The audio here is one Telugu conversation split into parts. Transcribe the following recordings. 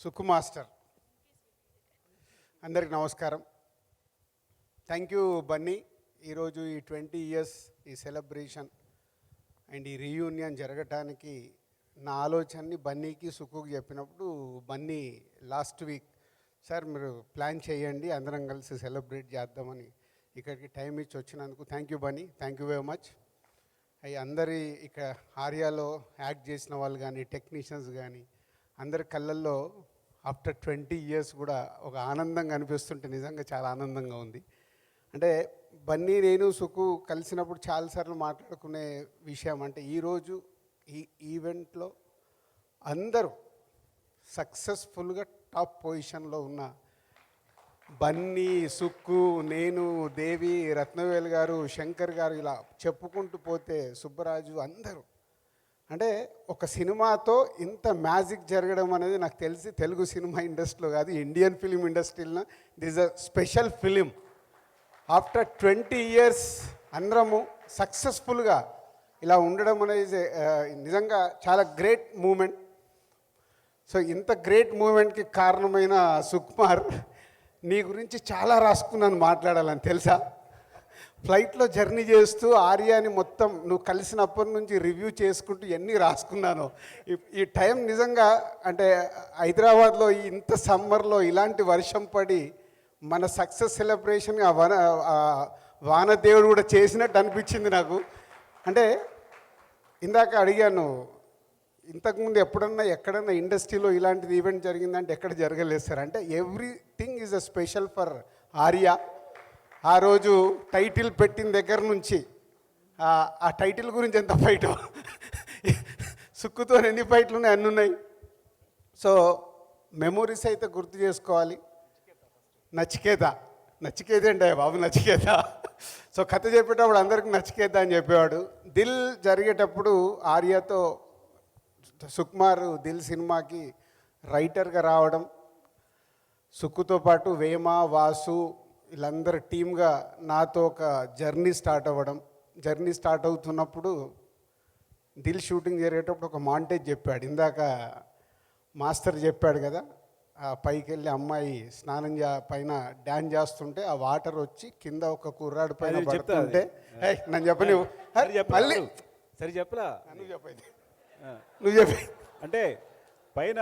సుక్కు మాస్టర్ అందరికి నమస్కారం. Thank you Bunny. ఈరోజు ఈ 20 years ఈ సెలబ్రేషన్ అండ్ ఈ రీయూనియన్ జరగటానికి నా ఆలోచనని బన్నీకి సుక్కుకి చెప్పినప్పుడు బన్నీ లాస్ట్ వీక్ సార్ మీరు ప్లాన్ చేయండి అందరం కలిసి సెలబ్రేట్ చేద్దామని ఇక్కడికి టైం ఇచ్చి వచ్చినందుకు thank you Bunny, thank you very much. అవి అందరి ఇక్కడ ఆర్యాలో యాక్ట్ చేసిన వాళ్ళు కానీ టెక్నీషియన్స్ కానీ అందరి కళ్ళల్లో ఆఫ్టర్ 20 years కూడా ఒక ఆనందంగా అనిపిస్తుంటే నిజంగా చాలా ఆనందంగా ఉంది. అంటే బన్నీ నేను సుకు కలిసినప్పుడు చాలాసార్లు మాట్లాడుకునే విషయం అంటే ఈరోజు ఈ ఈవెంట్లో అందరూ సక్సెస్ఫుల్గా టాప్ పొజిషన్లో ఉన్న బన్నీ, సుక్కు, నేను, దేవి, రత్నవేల్ గారు, శంకర్ గారు ఇలా చెప్పుకుంటూ పోతే సుబ్బరాజు అందరూ అంటే ఒక సినిమాతో ఇంత మ్యాజిక్ జరగడం అనేది నాకు తెలిసి తెలుగు సినిమా ఇండస్ట్రీలో కాదు ఇండియన్ ఫిలిం ఇండస్ట్రీలో this a special film. After 20 years అందరము సక్సెస్ఫుల్గా ఇలా ఉండడం అనేది నిజంగా చాలా గ్రేట్ మూమెంట్. సో ఇంత గ్రేట్ మూమెంట్కి కారణమైన సుకుమార్ నీ గురించి చాలా రాసుకున్నాను మాట్లాడాలని తెలుసా. ఫ్లైట్లో జర్నీ చేస్తూ ఆర్యాని మొత్తం నువ్వు కలిసినప్పటి నుంచి రివ్యూ చేసుకుంటూ ఎన్ని రాసుకున్నాను. ఈ టైం నిజంగా అంటే హైదరాబాద్లో ఇంత సమ్మర్లో ఇలాంటి వర్షం పడి మన సక్సెస్ సెలబ్రేషన్ వానదేవుడు కూడా చేసినట్టు అనిపించింది నాకు. అంటే ఇందాక అడిగాను ఇంతకుముందు ఎప్పుడన్నా ఎక్కడన్నా ఇండస్ట్రీలో ఇలాంటిది ఈవెంట్ జరిగిందంటే ఎక్కడ జరగలేదు సార్ అంటే everything is a special for Arya. ఆ రోజు టైటిల్ పెట్టిన దగ్గర నుంచి ఆ టైటిల్ గురించి ఎంత ఫైట్ సుక్కుతో ఎన్ని ఫైట్లు ఉన్నాయి అన్నీ ఉన్నాయి. సో మెమొరీస్ అయితే గుర్తు చేసుకోవాలి. నచికేత అంటే బాబు నచికేత. సో కథ చెప్పేటప్పుడు అందరికీ నచికేత అని చెప్పేవాడు. దిల్ జరిగేటప్పుడు ఆర్యతో సుకుమార్ దిల్ సినిమాకి రైటర్గా రావడం, సుక్కుతో పాటు వేమ, వాసు వీళ్ళందరూ టీమ్గా నాతో ఒక జర్నీ స్టార్ట్ అవుతున్నప్పుడు దిల్ షూటింగ్ జరిగేటప్పుడు ఒక మాంటేజ్ చెప్పాడు. ఇందాక మాస్టర్ చెప్పాడు కదా పైకి వెళ్ళి అమ్మాయి స్నానం పైన డ్యాన్స్ చేస్తుంటే ఆ వాటర్ వచ్చి కింద ఒక కుర్రాడు పైన పడుతుంటే నన్ను చెప్పని మళ్ళీ సరే చెప్పలా నువ్వు చెప్పి అంటే పైన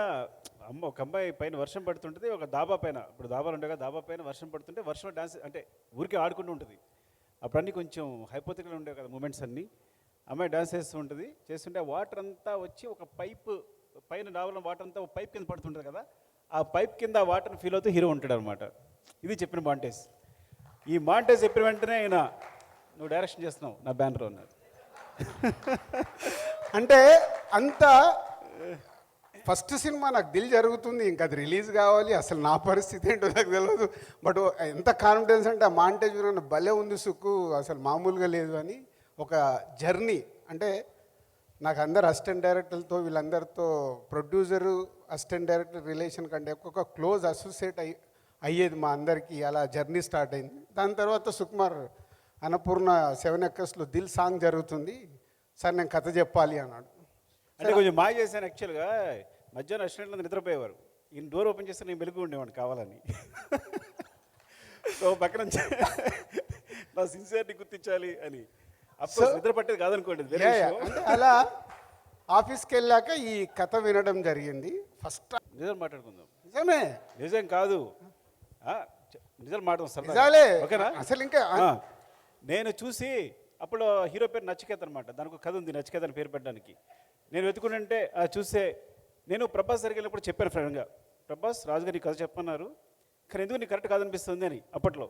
ఒక అమ్మాయి పైన వర్షం పడుతుంటుంది, ఒక దాబా పైన ఇప్పుడు దాబాలు ఉంటాయి కదా, దాబా పైన వర్షం పడుతుంటే వర్షం డాన్స్ అంటే ఊరికే ఆడుకుంటూ ఉంటుంది. అప్పుడు అన్నీ కొంచెం హైపోతికల్ ఉండేవి కదా మూమెంట్స్ అన్నీ. అమ్మాయి డాన్స్ చేస్తూ ఉంటుంది, చేస్తుంటే ఆ వాటర్ అంతా వచ్చి ఒక పైప్ పైన డాబాలో వాటర్ అంతా ఒక పైప్ కింద పడుతుంటుంది కదా, ఆ పైప్ కింద ఆ వాటర్ని ఫీల్ అవుతూ హీరో ఉంటాడు అనమాట. ఇది చెప్పిన మాంటేజ్. ఈ మాంటేజ్ చెప్పిన వెంటనే ఆయన నువ్వు డైరెక్షన్ చేస్తున్నావు నా బ్యానర్లో ఉన్నారు. అంటే అంత ఫస్ట్ సినిమా నాకు దిల్ జరుగుతుంది, ఇంకా అది రిలీజ్ కావాలి, అసలు నా పరిస్థితి ఏంటో నాకు తెలియదు. బట్ ఎంత కాన్ఫిడెన్స్ అంటే ఆ మాంటేజ్ భలే ఉంది సుక్కు, అసలు మామూలుగా లేదు అని ఒక జర్నీ. అంటే నాకు అందరు అసిస్టెంట్ డైరెక్టర్లతో వీళ్ళందరితో ప్రొడ్యూసరు అసిస్టెంట్ డైరెక్టర్ రిలేషన్ కంటే ఒక క్లోజ్ అసోసియేట్ అయ్యేది మా అందరికీ. అలా జర్నీ స్టార్ట్ అయింది. దాని తర్వాత సుకుమార్ అన్నపూర్ణ 7 Acresలో దిల్ సాంగ్ జరుగుతుంది సార్ నేను కథ చెప్పాలి అన్నాడు. అంటే కొంచెం మాయ చేశాను యాక్చువల్గా. మధ్యాహ్నం రెస్టారెంట్లో నిద్రపోయేవారు, ఈయన డోర్ ఓపెన్ చేస్తే నేను వెలుగు ఉండేవాడిని కావాలని. సో పక్కన నా సిన్సియర్ని గుర్తించాలి అని. అప్పుడు నిద్ర పట్టేది కాదనుకోండి. అంటే అలా ఆఫీస్కి వెళ్ళాక ఈ కథ వినడం జరిగింది. ఫస్ట్ నిజం మాట్లాడుకుందాం. నిజమే, నిజం కాదు నిజాలు మాట్లాడుతాం నిజాలే. ఓకేనా? అసలు ఇంకా నేను చూసి అప్పుడు హీరో పేరు నచికేత అనమాట, దానికి ఒక కథ ఉంది నచికేత అని పేరు పెట్టడానికి. నేను వెతుకుంటే చూస్తే నేను ప్రభాస్ దగ్గరికి వెళ్ళినప్పుడు చెప్పాను ఫ్రెండ్గా, ప్రభాస్ రాజుగారు నీ కథ చెప్పన్నారు కానీ ఎందుకు నీకు కరెక్ట్ కాదనిపిస్తుంది అని. అప్పట్లో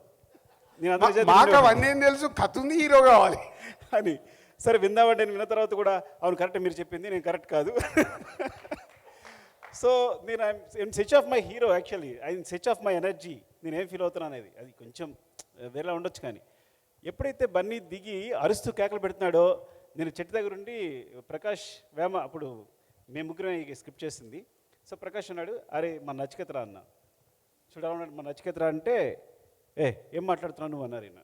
నేను అవన్నీ తెలుసు, కథ ఉంది హీరో కావాలి అని. సరే విందామంటే నేను విన్న తర్వాత కూడా అవును కరెక్ట్ మీరు చెప్పింది, నేను కరెక్ట్ కాదు. సో నేను I'm such of my hero actually, I'm such of my energy. నేను ఏం ఫీల్ అవుతున్నాను అనేది అది కొంచెం వేరేలా ఉండొచ్చు. కానీ ఎప్పుడైతే బన్నీ దిగి అరుస్తూ కేకలు పెడుతున్నాడో నేను చెట్టు దగ్గర ఉండి ప్రకాష్ వేమ అప్పుడు మేము ముగ్గురం స్క్రిప్ట్ చేసింది. సో ప్రకాష్ అన్నాడు అరే మన నచికేతరా అన్న. చూడాలన్నాడు మన నచికేతరా అంటే ఏం మాట్లాడుతున్నావు నువ్వు అన్నారు ఈయన.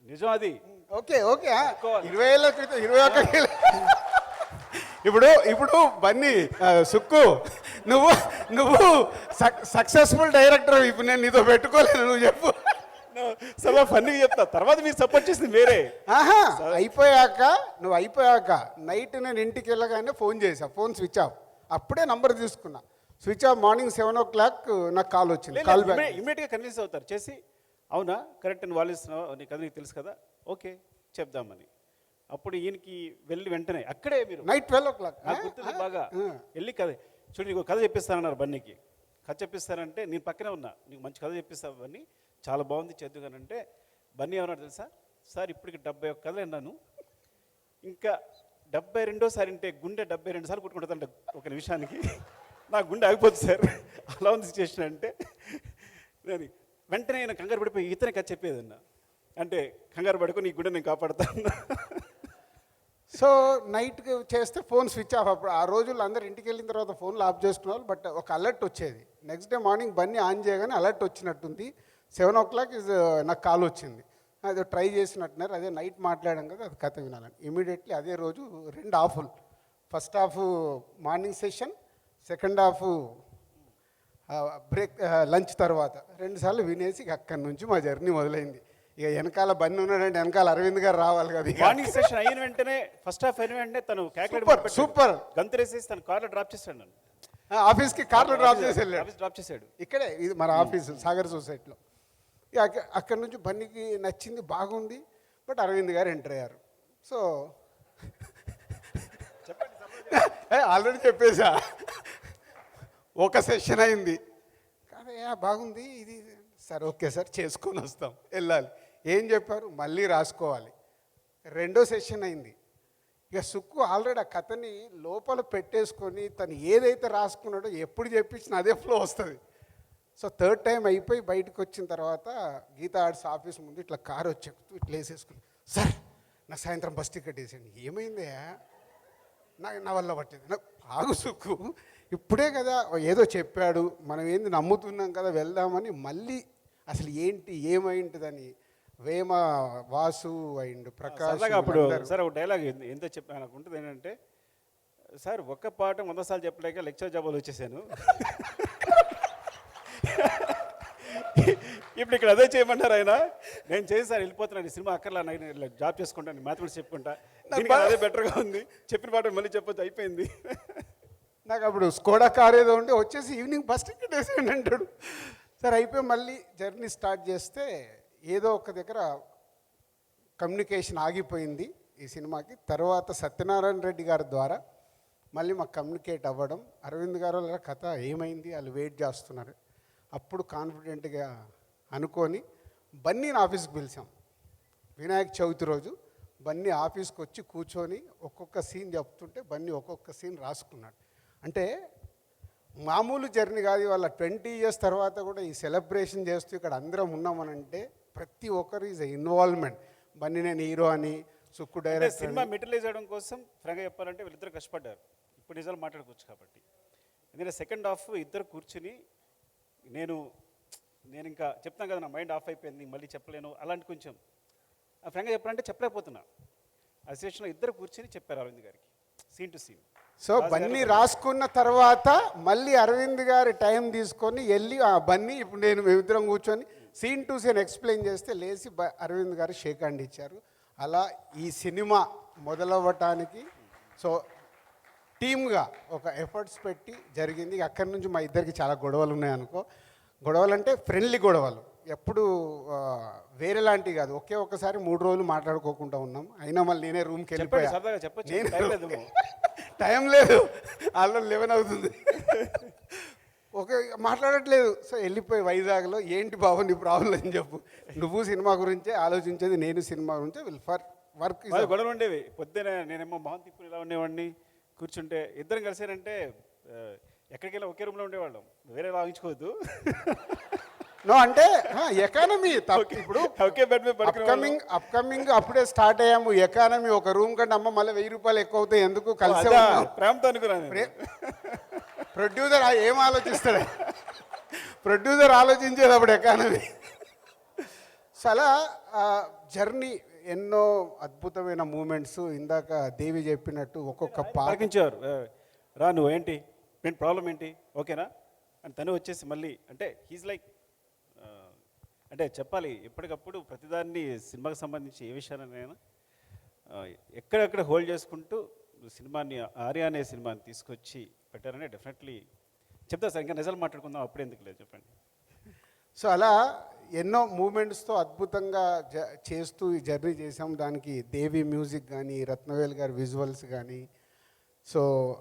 నిజం అది. ఓకే 20 ఏళ్ళ క్రితం 21 ఇప్పుడు బన్నీ సుక్కు నువ్వు నువ్వు సక్సెస్ఫుల్ డైరెక్టర్, ఇప్పుడు నేను నీతో పెట్టుకోలేను, నువ్వు చెప్పు. చాలా ఫన్నీగా చెప్తా, తర్వాత మీరు సపోర్ట్ చేసింది వేరే. ఆహా, అయిపోయాక నైట్ నేను ఇంటికి వెళ్ళగానే ఫోన్ చేసా, ఫోన్ స్విచ్ ఆఫ్. అప్పుడే నంబర్ తీసుకున్నా, స్విచ్ ఆఫ్. మార్నింగ్ 7 o'clock నాకు కాల్ వచ్చింది. కాల్ బ్యాక్ ఇమీడియట్గా కన్విన్స్ అవుతారు చేసి, అవునా కరెక్ట్ అని వాళ్ళు ఇస్తున్నావు, నీకు అది నీకు తెలుసు కదా, ఓకే చెప్దామని. అప్పుడు ఈయనకి వెళ్ళి వెంటనే అక్కడే మీరు నైట్ 12 o'clock నాకు గుర్తుంది బాగా, వెళ్ళి కథ చూడు నీకు కథ చెప్పిస్తానన్నారు బన్నీకి. కథ చెప్పిస్తానంటే నేను పక్కనే ఉన్నా, నీకు మంచి కథ చెప్పిస్తావు బన్నీ, చాలా బాగుంది చేద్దుగానంటే, బన్నీ ఏమన్నాడు తెలుసా, సార్ ఇప్పటికి 71 కథలు విన్నాను, ఇంకా 72సారి అంటే గుండె 72 సార్లు కొట్టుకుంటుందంట ఒక నిమిషానికి, నా గుండె ఆగిపోతుంది సార్, అలా ఉంది సిచ్యువేషన్ అంటే. నేను వెంటనే నేను కంగారు పడిపోయి ఇతనే కథ చెప్పేదన్నా, అంటే కంగారు పడుకో నీ గుండె నేను కాపాడుతాను. సో నైట్కి చేస్తే ఫోన్ స్విచ్ ఆఫ్. అప్పుడు ఆ రోజుల్లో అందరు ఇంటికి వెళ్ళిన తర్వాత ఫోన్లు ఆఫ్ చేసుకున్నారు, బట్ ఒక అలర్ట్ వచ్చేది. Next day morning Bunny on చేయగానే అలర్ట్ వచ్చినట్టుంది. 7 o'clock నాకు కాల్ వచ్చింది, అది ట్రై చేసినట్టున్నారు, అదే నైట్ మాట్లాడాం కదా, అది కథ వినాలని. ఇమీడియట్లీ అదే రోజు 2 హాఫ్లు, first half morning session, second half break lunch తర్వాత 2 సార్లు వినేసి అక్కడి నుంచి మా జర్నీ మొదలైంది. ఇక వెనకాల బన్నీ ఉన్నాడంటే వెనకాల అరవింద్ గారు రావాలి కదా. మార్నింగ్ సెషన్ అయిన వెంటనే ఫస్ట్ హాఫ్ అయిన వెంటనే తను సూపర్ గంతురేసేసి తను కార్లో డ్రాప్ చేశాడు నన్ను, ఆఫీస్కి కార్లో డ్రాప్ చేసి వెళ్ళాడు. ఆఫీస్ డ్రాప్ చేశాడు ఇక్కడే, ఇది మన ఆఫీసు సాగర్ సొసైటీలో. ఇక అక్కడి నుంచి బన్నీకి నచ్చింది, బాగుంది, బట్ అరవింద్ గారు ఎంటర్ అయ్యారు. సో ఆల్రెడీ చెప్పేసా, ఒక సెషన్ అయింది కానీ బాగుంది ఇది, సార్ ఓకే సార్ చేసుకొని వస్తాం, వెళ్ళాలి. ఏం చెప్పారు, మళ్ళీ రాసుకోవాలి. 2వ సెషన్ అయింది. ఇక సుక్కు ఆల్రెడీ ఆ కథని లోపల పెట్టేసుకొని తను ఏదైతే రాసుకున్నాడో ఎప్పుడు చెప్పించినా అదే ఫ్లో వస్తుంది. సో 3rd టైం అయిపోయి బయటకు వచ్చిన తర్వాత గీతా ఆర్ట్స్ ఆఫీస్ ముందు ఇట్లా కారు వచ్చి ఇట్లా వేసేసుకుని, సార్ నాకు సాయంత్రం బస్ టికెట్ వేసేయండి. ఏమైందయ్యా, నా వల్ల పట్టింది. నాకు ఆగు సుక్కు, ఇప్పుడే కదా ఏదో చెప్పాడు, మనం ఏంది నమ్ముతున్నాం కదా వెళ్దామని, మళ్ళీ అసలు ఏంటి ఏమైంటుందని వేమ, వాసు అండ్ ప్రకాష్. అప్పుడు సార్ ఒక డైలాగ్ ఎంత చెప్పాను నాకు ఉంటుంది ఏంటంటే, సార్ ఒక్క పాట 100 సార్లు చెప్పలేక లెక్చర్ జాబులు వచ్చేసాను, ఇప్పుడు ఇక్కడ అదే చేయమన్నారు ఆయన. నేను చేసి వెళ్ళిపోతున్నాను, ఈ సినిమా అక్కర్లా, నేను జాబ్ చేసుకుంటాను, మ్యాథమెటిక్స్ చెప్పుకుంటా, అదే బెటర్గా ఉంది, చెప్పిన పాట మళ్ళీ చెప్పొచ్చు, అయిపోయింది. నాకు అప్పుడు స్కోడా కార్ ఏదో ఉంటే వచ్చేసి ఈవినింగ్ బస్ టికెట్ వేసేయండి అంటాడు. సరే అయిపోయి మళ్ళీ జర్నీ స్టార్ట్ చేస్తే ఏదో ఒక దగ్గర కమ్యూనికేషన్ ఆగిపోయింది ఈ సినిమాకి. తర్వాత సత్యనారాయణ రెడ్డి గారి ద్వారా మళ్ళీ మాకు కమ్యూనికేట్ అవ్వడం, అరవింద్ గారు వాళ్ళ కథ ఏమైంది వాళ్ళు వెయిట్ చేస్తున్నారు. అప్పుడు కాన్ఫిడెంట్గా అనుకొని బన్నీని ఆఫీస్కి పిలిచాం. వినాయక చవితి రోజు బన్నీ ఆఫీస్కి వచ్చి కూర్చొని ఒక్కొక్క సీన్ చెప్తుంటే బన్నీ ఒక్కొక్క సీన్ రాసుకున్నాడు. అంటే మామూలు జర్నీ కాదు, వాళ్ళ 20 years తర్వాత కూడా ఈ సెలబ్రేషన్ చేస్తూ ఇక్కడ అందరం ఉన్నామనంటే ప్రతి ఒక్కరు ఈజ్ ఇన్వాల్వ్మెంట్. బన్నీ నేను హీరో అని, సుక్కు డైరెక్టర్. సినిమా మెటీరియలైజ్ చేయడం కోసం ఫ్రాంక్గా చెప్పాలంటే వీళ్ళిద్దరు కష్టపడ్డారు. ఇప్పుడు నిజాలు మాట్లాడుకోవచ్చు కాబట్టి. ఎందుకంటే సెకండ్ హాఫ్ ఇద్దరు కూర్చుని నేను ఇంకా చెప్తాను కదా, నా మైండ్ ఆఫ్ అయిపోయింది, మళ్ళీ చెప్పలేను, అలాంటి కొంచెం ఫ్రాంక్గా చెప్పాలంటే చెప్పలేకపోతున్నా. ఆ సిచ్యువేషన్లో ఇద్దరు కూర్చుని చెప్పారు అరవింద్ గారికి scene to scene. So Bunny రాసుకున్న తర్వాత మళ్ళీ అరవింద్ గారి టైం తీసుకొని వెళ్ళి ఆ బన్నీ ఇప్పుడు మేమిద్దరం కూర్చొని సీన్ టు సీన్ ఎక్స్ప్లెయిన్ చేస్తే లేచి అరవింద్ గారు షేక్ హ్యాండ్ ఇచ్చారు. అలా ఈ సినిమా మొదలవ్వటానికి సో టీమ్గా ఒక ఎఫర్ట్స్ పెట్టి జరిగింది. అక్కడి నుంచి మా ఇద్దరికి చాలా గొడవలు ఉన్నాయనుకో. గొడవలు అంటే ఫ్రెండ్లీ గొడవలు, ఎప్పుడు వేరే లాంటివి కాదు. ఒక్కసారి 3 రోజులు మాట్లాడుకోకుండా ఉన్నాం. అయినా మళ్ళీ నేనే రూమ్కి వెళ్ళిపోయా. టైం లేదు, ఆల్రెడీ 11 అవుతుంది, మాట్లాడట్లేదు. సో వెళ్ళిపోయి వైజాగ్లో ఏంటి బాబు నీ ప్రాబ్లం అని చెప్పు, నువ్వు సినిమా గురించే ఆలోచించేది, నేను సినిమా గురించే ఫర్ వర్క్. గొడవలు ఉండేవి. పొద్దున నేనేమో మొహం తిప్పులు ఇలా ఉండేవాడిని, కూర్చుంటే ఇద్దరం కలిసారంటే ఎక్కడికి వెళ్ళి ఒకే రూమ్లో ఉండేవాళ్ళం, వేరే లాగించుకోవద్దు. నో అంటే ఎకానమీ ఇప్పుడు అప్కమింగ్ అప్పుడే స్టార్ట్ అయ్యాము. ఎకానమీ ఒక రూమ్ కంటే అమ్మ మళ్ళీ 1000 రూపాయలు ఎక్కువ అవుతాయి ఎందుకు కలిసి ప్రేమతో అనుకున్నాను. ప్రొడ్యూసర్ ఏం ఆలోచిస్తాడు, ప్రొడ్యూసర్ ఆలోచించేది అప్పుడు ఎకానమీ. చాలా జర్నీ ఎన్నో అద్భుతమైన మూమెంట్స్. ఇందాక దేవి చెప్పినట్టు ఒక్కొక్క పార్కించారు. రా నువ్వు ఏంటి నేను ప్రాబ్లం ఏంటి ఓకేనా అని తను వచ్చేసి మళ్ళీ అంటే హీజ్ లైక్ అంటే చెప్పాలి ఎప్పటికప్పుడు ప్రతిదాన్ని సినిమాకి సంబంధించి ఏ విషయాన్నైనా ఎక్కడెక్కడ హోల్డ్ చేసుకుంటూ సినిమాని ఆర్య అనే సినిమాని తీసుకొచ్చి పెట్టారని డెఫినెట్లీ చెప్తా సార్ ఇంకా నిజాలు మాట్లాడుకుందాం అప్పుడు ఎందుకు లేదు చెప్పండి. సో అలా ఎన్నో మూమెంట్స్తో అద్భుతంగా చేస్తూ ఈ జర్నీ చేసాం. దానికి దేవి మ్యూజిక్ కానీ, రత్నవేల్ గారి విజువల్స్ కానీ, so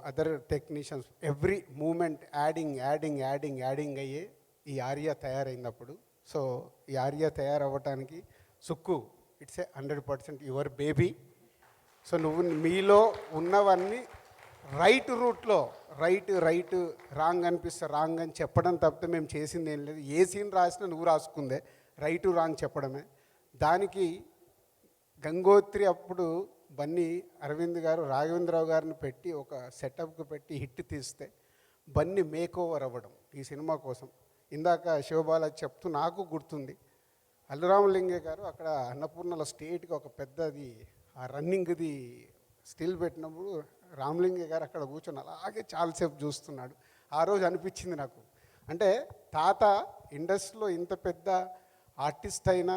other technicians every moment adding అయ్యే ఈ ఆర్య తయారైనప్పుడు. సో ఈ ఆర్య తయారవ్వటానికి Sukku it's a 100% your baby. So నువ్వు మీలో ఉన్నవన్నీ రైట్ రూట్లో రైట్ రాంగ్ అనిపిస్తే రాంగ్ అని చెప్పడం తప్పితే మేము చేసింది ఏం లేదు. ఏ సీన్ రాసినా నువ్వు రాసుకుందే, రైటు రాంగ్ చెప్పడమే. దానికి గంగోత్రి అప్పుడు బన్నీ అరవింద్ గారు రాఘవేంద్రరావు గారిని పెట్టి ఒక సెటప్కి పెట్టి హిట్ తీస్తే బన్నీ మేక్ ఓవర్ అవ్వడం ఈ సినిమా కోసం. ఇందాక శివబాలాజీ చెప్తూ నాకు గుర్తుంది, అల్లురామలింగే గారు అక్కడ అన్నపూర్ణలో స్టేట్కి ఒక పెద్దది ఆ రన్నింగ్ది స్టిల్ పెట్టినప్పుడు రామలింగే గారు అక్కడ కూర్చొని అలాగే చాలాసేపు చూస్తున్నాడు. ఆ రోజు అనిపించింది నాకు, అంటే తాత ఇండస్ట్రీలో ఇంత పెద్ద ఆర్టిస్ట్ అయినా,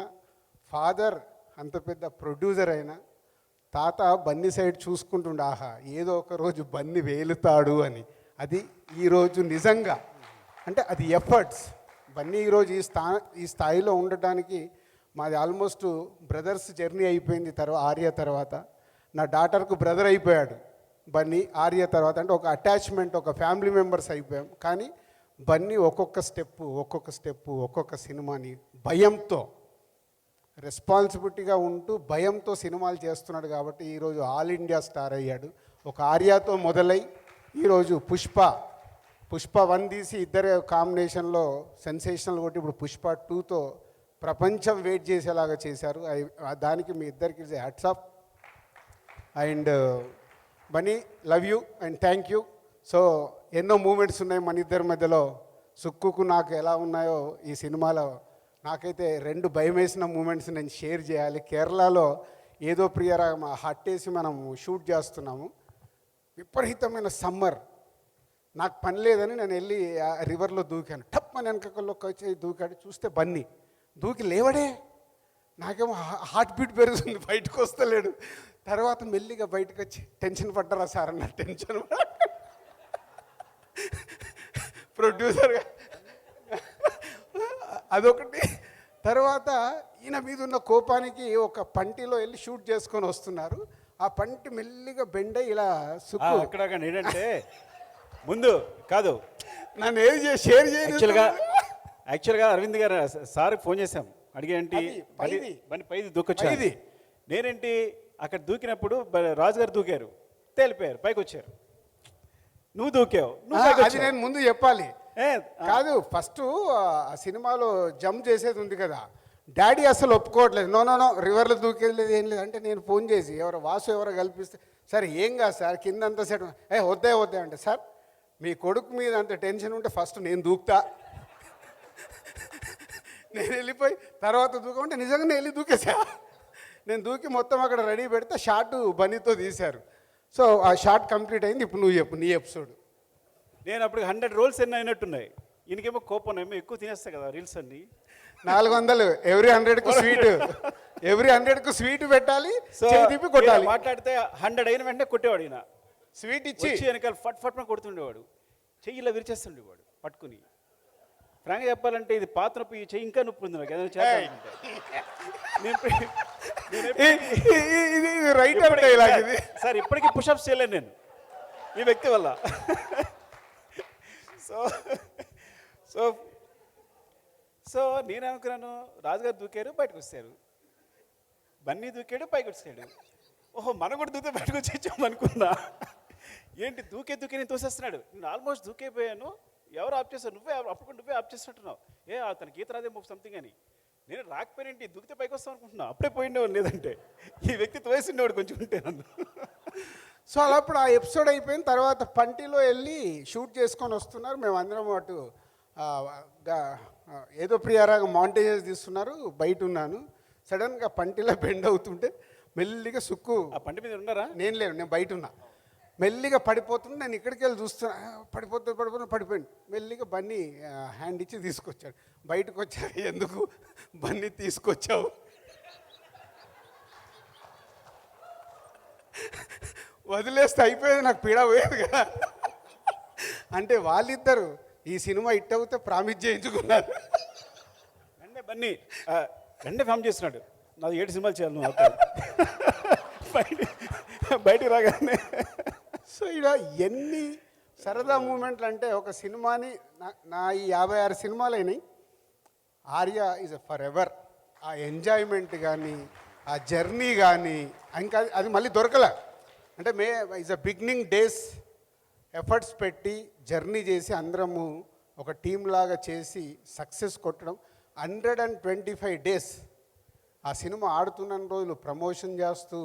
ఫాదర్ అంత పెద్ద ప్రొడ్యూసర్ అయినా, తాత బన్నీ సైడ్ చూసుకుంటుండే ఆహా ఏదో ఒక రోజు బన్నీ వేలుతాడు అని. అది ఈరోజు నిజంగా అంటే అది ఎఫర్ట్స్. బన్నీ ఈరోజు ఈ స్థాయిలో ఉండటానికి మాది ఆల్మోస్ట్ బ్రదర్స్ జర్నీ అయిపోయింది. ఆర్య తర్వాత నా డాటర్కు బ్రదర్ అయిపోయాడు బన్నీ. ఆర్య తర్వాత అంటే ఒక అటాచ్మెంట్, ఒక ఫ్యామిలీ మెంబర్స్ అయిపోయాం. కానీ బన్నీ ఒక్కొక్క స్టెప్పు ఒక్కొక్క సినిమాని భయంతో, రెస్పాన్సిబిలిటీగా ఉంటూ భయంతో సినిమాలు చేస్తున్నాడు. కాబట్టి ఈరోజు ఆల్ ఇండియా స్టార్ అయ్యాడు. ఒక ఆర్యతో మొదలై ఈరోజు పుష్ప 1 తీసి ఇద్దరు కాంబినేషన్లో సెన్సేషనల్ కొట్టి ఇప్పుడు పుష్ప 2తో ప్రపంచం వెయిట్ చేసేలాగా చేశారు. దానికి మీ ఇద్దరికి hats off. And Bunny love you and thank you. So ఎన్నో మూమెంట్స్ ఉన్నాయి మన ఇద్దరి మధ్యలో. సుక్కుకు నాకు ఎలా ఉన్నాయో ఈ సినిమాలో నాకైతే 2 భయం వేసిన మూమెంట్స్ నేను షేర్ చేయాలి. కేరళలో ఏదో ప్రియరాగం హట్టేసి మనం షూట్ చేస్తున్నాము. విపరీతమైన సమ్మర్, నాకు పని లేదని నేను వెళ్ళి ఆ రివర్లో దూకాను. టప్ అని వెనకల్లోకి వచ్చి దూకాడు. చూస్తే బన్నీ దూకి లేవడే. నాకేమో హార్ట్ బీట్ పెరుగుతుంది, బయటకు వస్తలేడు. తర్వాత మెల్లిగా బయటకు వచ్చి టెన్షన్ పడ్డారా సార్ అన్న టెన్షన్ ప్రొడ్యూసర్గా అదొకటి. తర్వాత ఈయన మీద ఉన్న కోపానికి ఒక పంటిలో వెళ్ళి షూట్ చేసుకొని వస్తున్నారు. ఆ పంటి మెల్లిగా బెండై ఇలా సుక్కు అక్కడ ఏంటంటే ముందు కాదు నన్ను ఏది షేర్ చేయాలి. యాక్చువల్గా అరవింద్ గారు సార్ ఫోన్ చేశాం, అడిగేంటి బన్నీ పైది దూకొచ్చారు. నేనేంటి అక్కడ దూకినప్పుడు రాజు గారు దూకారు, తేలిపోయారు, పైకి వచ్చారు. నువ్వు దూకావు, అది నేను ముందు చెప్పాలి కాదు. ఫస్ట్ ఆ సినిమాలో జంప్ చేసేది ఉంది కదా, డాడీ అసలు ఒప్పుకోవట్లేదు. నో రివర్లో దూకేది ఏం లేదు అంటే నేను ఫోన్ చేసి వాసు ఎవరో కల్పిస్తే సరే ఏం కాదు సార్ కిందంతా సెట్ వద్దే అంటే సార్ మీ కొడుకు మీద అంత టెన్షన్ ఉంటే ఫస్ట్ నేను దూకుతా, నేను వెళ్ళిపోయి తర్వాత దూకమంటే నిజంగానే వెళ్ళి దూకేసా. నేను దూకి మొత్తం అక్కడ రెడీ పెడితే షార్ట్ బన్నీతో తీశారు. సో ఆ షార్ట్ కంప్లీట్ అయింది. ఇప్పుడు నువ్వు చెప్పు నీ ఎపిసోడ్. నేను అప్పుడు 100 రోల్స్ ఎన్ని అయినట్టున్నాయి. ఈయనకేమో కోపం ఏమో ఎక్కువ తినేస్తాయి కదా రీల్స్ అన్ని. 400 ఎవ్రీ 100కు స్వీట్ పెట్టాలి, తిప్పి కొట్టాలి. మాట్లాడితే 100 అయిన వెంటనే కొట్టేవాడు. ఈయన స్వీట్ ఇచ్చి వెనకాల ఫట్ కొడుతుండేవాడు. చెయ్యిలా విరిచేస్తుండేవాడు పట్టుకుని. ఫ్రాంక్గా చెప్పాలంటే ఇది పాత నొప్పి, ఈ చెయ్యి ఇంకా నొప్పి ఉంది నాకు ఏదైనా చేయాలంటే. సార్ ఇప్పటికీ పుషప్స్ చేయలేను నేను ఈ వ్యక్తి వల్ల. సో సో సో నేను అనుకున్నాను రాజుగారు దూకారు, బయటకు వచ్చారు. బన్నీ దూకాడు, పైకి వచ్చాడు. ఓహో మనం కూడా దూకే బయటకు వచ్చేసాము అనుకున్నా. ఏంటి దూకే నేను తోసేస్తున్నాడు. నేను ఆల్మోస్ట్ దూకైపోయాను. ఎవరు ఆప్ చేస్తారు? నువ్వే ఆప్ చేసినట్టున్నావు. అతనికి ఈత రాదేమో సంథింగ్ అని. నేను రాకపోయినంటే దూకితే పైకి వస్తాం అనుకుంటున్నా. అప్పుడే పోయిండేవాడు, లేదంటే ఈ వ్యక్తి తోసిండేవాడు కొంచెం ఉంటే నన్ను. సో అలా అప్పుడు ఆ ఎపిసోడ్ అయిపోయిన తర్వాత పంటిలో వెళ్ళి షూట్ చేసుకొని వస్తున్నారు. మేము అందరం అటు ఏదో ప్రియారాగా మాంటేజెస్ తీస్తున్నారు, బయట ఉన్నాను. సడన్గా పంటిలో బెండ్ అవుతుంటే మెల్లిగా సుక్కు ఆ పంటి మీద ఉన్నారా? నేను లేను, నేను బయట ఉన్నా. మెల్లిగా పడిపోతుంది. నేను ఇక్కడికి వెళ్ళి చూస్తున్నా, పడిపోయింది. మెల్లిగా బన్నీ హ్యాండ్ ఇచ్చి తీసుకొచ్చాడు. బయటకు వచ్చాక, ఎందుకు బన్నీ తీసుకొచ్చావు, వదిలేస్తే అయిపోయేది, నాకు పీడ పోయేది కదా. అంటే వాళ్ళిద్దరు ఈ సినిమా హిట్ అవుతే ప్రామిస్ చేయించుకున్నారు. వెంటనే బన్నీ వెంటనే ఫామ్ చేస్తున్నాడు, నాది 7 సినిమాలు చేయాలి నువ్వు అవుతావు. బయటికి రాగానే సో ఇలా ఎన్ని సరదా మూమెంట్లు అంటే, ఒక సినిమాని నా ఈ 56 సినిమాలు అయినాయి. Arya is for ever. ఆ ఎంజాయ్మెంట్ కానీ, ఆ జర్నీ కానీ, ఇంకా అది మళ్ళీ దొరకలే. అంటే is a beginning days efforts పెట్టి జర్నీ చేసి అందరము ఒక టీం లాగా చేసి సక్సెస్ కొట్టడం. 125 డేస్ ఆ సినిమా ఆడుతున్న రోజులు ప్రమోషన్ చేస్తూ,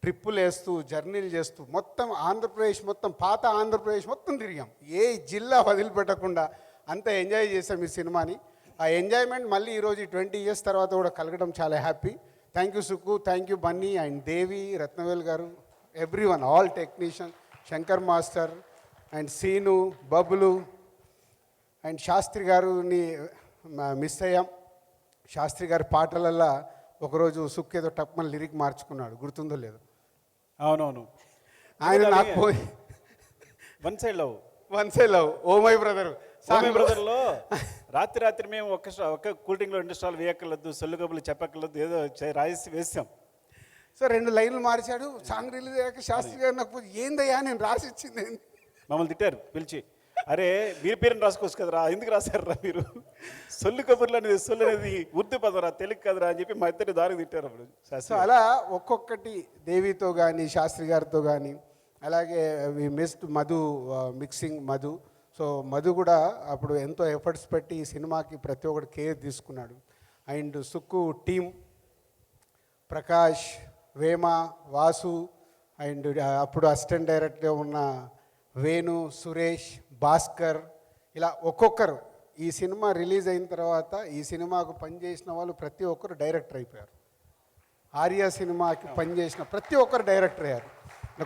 ట్రిప్పులు వేస్తూ, జర్నీలు చేస్తూ, మొత్తం ఆంధ్రప్రదేశ్ మొత్తం, పాత ఆంధ్రప్రదేశ్ మొత్తం తిరిగాం. ఏ జిల్లా వదిలిపెట్టకుండా అంత ఎంజాయ్ చేసాం ఈ సినిమాని. ఆ ఎంజాయ్మెంట్ మళ్ళీ ఈరోజు 20 ఇయర్స్ తర్వాత కూడా కలగడం చాలా happy. Thank you Sukku, thank you Bunny and Devi, Rathnavel గారు, everyone, all technician, Shankar master and Seenu, Bablu and Sastri గారుని మిస్ అయ్యాం. శాస్త్రి గారి పాటలల్లో ఒకరోజు సుక్కు ఏదో టప్మని లిరిక్ మార్చుకున్నాడు, గుర్తుందో లేదు. అవునవును, ఆయన నాకు పోయి one side love oh my brother బ్రదర్లో రాత్రి మేము ఒక్క కూల్ డ్రింక్లో 2 స్టాల్ వేయక్కర్లేదు, సొల్లు కబులు చెప్పక్కర్లేదు, ఏదో రాసి వేసాం. సో 2 లైన్లు మార్చాడు. సాంగ్ రిలీజ్ అయ్యాక శాస్త్రి గారు నాకు ఏందయ్యా నేను రాసి ఇచ్చింది. మమ్మల్ని తిట్టారు పిలిచి, అరే మీరు పేరుని రాసుకోవచ్చు కదరా, ఎందుకు రాశారా మీరు, సొల్లు కబుర్లు అనేది, సొల్లు అనేది ఉర్దూ పదరా, తెలుగు కదరా అని చెప్పి మా ఇద్దరు దారికి తిట్టారు అప్పుడు. సో అలా ఒక్కొక్కటి దేవితో కానీ, శాస్త్రి గారితో కానీ, అలాగే we missed Madhu, mixing Madhu. So Madhu కూడా అప్పుడు ఎంతో ఎఫర్ట్స్ పెట్టి ఈ సినిమాకి ప్రతి ఒక్కటి కేర్ తీసుకున్నాడు. And Sukku team, Prakash, Vema, Vasu and అప్పుడు అసిస్టెంట్ డైరెక్టర్గా ఉన్న వేణు, సురేష్, భాస్కర్, ఇలా ఒక్కొక్కరు ఈ సినిమా రిలీజ్ అయిన తర్వాత ఈ సినిమాకు పనిచేసిన వాళ్ళు ప్రతి ఒక్కరు డైరెక్టర్ అయిపోయారు. ఆర్య సినిమాకి పనిచేసిన ప్రతి ఒక్కరు డైరెక్టర్ అయ్యారు.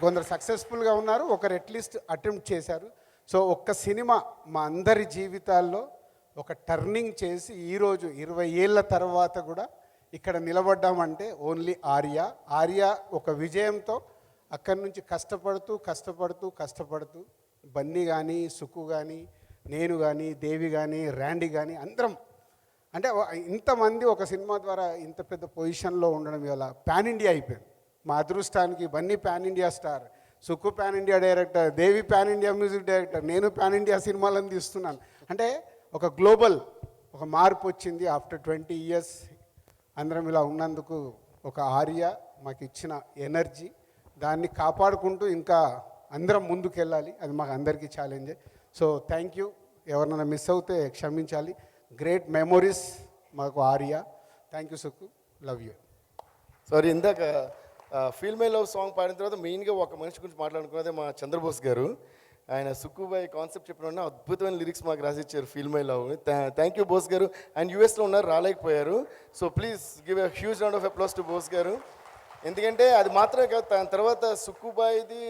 కొందరు సక్సెస్ఫుల్గా ఉన్నారు, ఒకరు అట్లీస్ట్ అటెంప్ట్ చేశారు. సో ఒక్క సినిమా మా అందరి జీవితాల్లో ఒక టర్నింగ్ చేసి ఈరోజు 20 ఏళ్ళ తర్వాత కూడా ఇక్కడ నిలబడ్డామంటే ఓన్లీ ఆర్య ఒక విజయంతో. అక్కడి నుంచి కష్టపడుతూ బన్నీ కానీ, సుక్కు కానీ, నేను కానీ, దేవి కానీ, ర్యాండీ కానీ అందరం, అంటే ఇంతమంది ఒక సినిమా ద్వారా ఇంత పెద్ద పొజిషన్లో ఉండడం ఇవాళ పాన్ ఇండియా అయిపోయింది. మా అదృష్టానికి Bunny pan India star, Sukku pan India director, Devi pan India music director, నేను పాన్ ఇండియా సినిమాలను తీస్తున్నాను. అంటే ఒక గ్లోబల్ ఒక మార్పు వచ్చింది ఆఫ్టర్ 20 ఇయర్స్. అందరం ఇలా ఉన్నందుకు ఒక ఆర్య మాకు ఇచ్చిన ఎనర్జీ, దాన్ని కాపాడుకుంటూ ఇంకా అందరం ముందుకెళ్ళాలి. అది మాకు అందరికీ ఛాలెంజే. So thank you. ఎవరినైనా మిస్ అవుతే క్షమించాలి. గ్రేట్ మెమొరీస్ మాకు Arya. Thank you Sukku, love you. Sorry, ఇందాక ఫీల్ మై లవ్ సాంగ్ పాడిన తర్వాత మెయిన్గా ఒక మనిషి గురించి మాట్లాడుకున్నదే మా చంద్రబోస్ గారు. ఆయన సుక్కుబాయ్ కాన్సెప్ట్ చెప్పిన అద్భుతమైన లిరిక్స్ మాకు రాసిచ్చారు feel my love. Thank you Bose గారు. అండ్ యూఎస్లో ఉన్నారు, రాలేకపోయారు. So please give a huge round of applause to Bose గారు. ఎందుకంటే అది మాత్రమే కాదు, దాని తర్వాత సుక్కుబాయిది,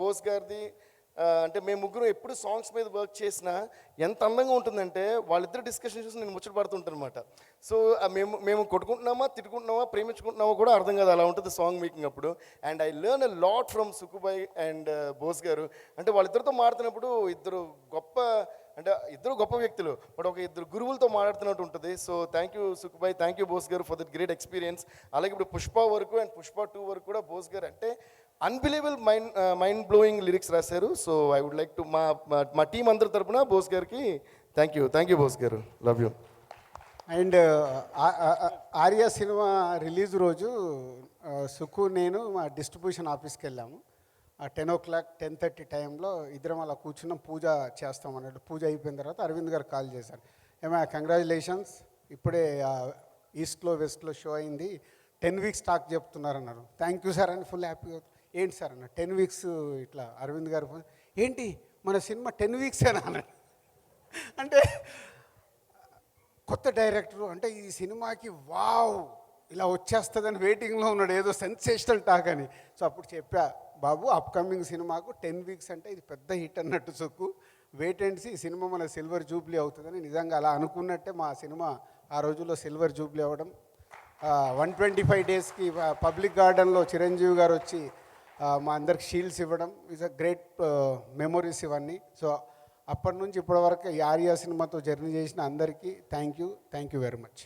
బోస్ గారిది, అంటే మేము ముగ్గురు ఎప్పుడు సాంగ్స్ మీద వర్క్ చేసినా ఎంత అందంగా ఉంటుందంటే వాళ్ళిద్దరు డిస్కషన్ చూసి నేను ముచ్చట పడుతుంటాను అనమాట. సో మేము కొట్టుకుంటున్నామా, తిట్టుకుంటున్నామా, ప్రేమించుకుంటున్నామా కూడా అర్థం కాదు, అలా ఉంటుంది సాంగ్ మేకింగ్ అప్పుడు. And I learn a lot from Sukkubhai and Bose గారు. అంటే వాళ్ళిద్దరితో మాడుతున్నప్పుడు ఇద్దరు గొప్ప వ్యక్తులు, బట్ ఒక ఇద్దరు గురువులతో మాట్లాడుతున్నట్టు ఉంటుంది. So thank you Sukkubhai, thank you Bose garu for that great experience. అలాగే ఇప్పుడు పుష్ప వరకు అండ్ పుష్ప 2 వరకు కూడా బోస్ గారు అంటే అన్బిలీవబుల్ మైండ్ బ్లోయింగ్ లిరిక్స్ రాశారు. So I would like to మా టీం అందరి తరపున బోస్ గారికి థ్యాంక్ యూ బోస్ గారు, love you. And Arya cinema release రోజు సుక్కు, నేను మా డిస్ట్రిబ్యూషన్ ఆఫీస్కి వెళ్ళాము. 10 o'clock 10:30 టైంలో ఇద్దరం అలా కూర్చున్నాం, పూజ చేస్తాం అన్నట్టు. పూజ అయిపోయిన తర్వాత అరవింద్ గారు కాల్ చేశారు, ఏమా కంగ్రాచులేషన్స్, ఇప్పుడే ఈస్ట్లో వెస్ట్లో షో అయింది, 10 weeks స్టాక్ చెప్తున్నారన్నారు. థ్యాంక్ యూ సార్ అని ఫుల్ హ్యాపీగా. ఏంటి సార్ అన్న, 10 weeks ఇట్లా అరవింద్ గారు ఫోన్, ఏంటి మన సినిమా 10 weeks అన్నాడు. అంటే కొత్త డైరెక్టరు, అంటే ఈ సినిమాకి వావ్ ఇలా వచ్చేస్తుందని వెయిటింగ్లో ఉన్నాడు, ఏదో సెన్సేషనల్ టాక్ అని. సో అప్పుడు చెప్పా, బాబు అప్కమింగ్ సినిమాకు 10 వీక్స్ అంటే ఇది పెద్ద హిట్ అన్నట్టు సుక్కు. వెయిట్ అండ్ సీ, ఈ సినిమా మన సిల్వర్ జూబ్లీ అవుతుందని నిజంగా అలా అనుకున్నట్టే మా సినిమా ఆ రోజుల్లో సిల్వర్ జూబ్లీ అవ్వడం. 125 డేస్కి పబ్లిక్ గార్డెన్లో చిరంజీవి గారు వచ్చి మా అందరికి షీల్డ్స్ ఇవ్వడం ఈజ్ అ గ్రేట్ మెమొరీస్ ఇవన్నీ. సో అప్పటి నుంచి ఇప్పటి వరకు ఈ ఆర్యా సినిమాతో జర్నీ చేసిన అందరికీ థ్యాంక్ యూ వెరీ మచ్.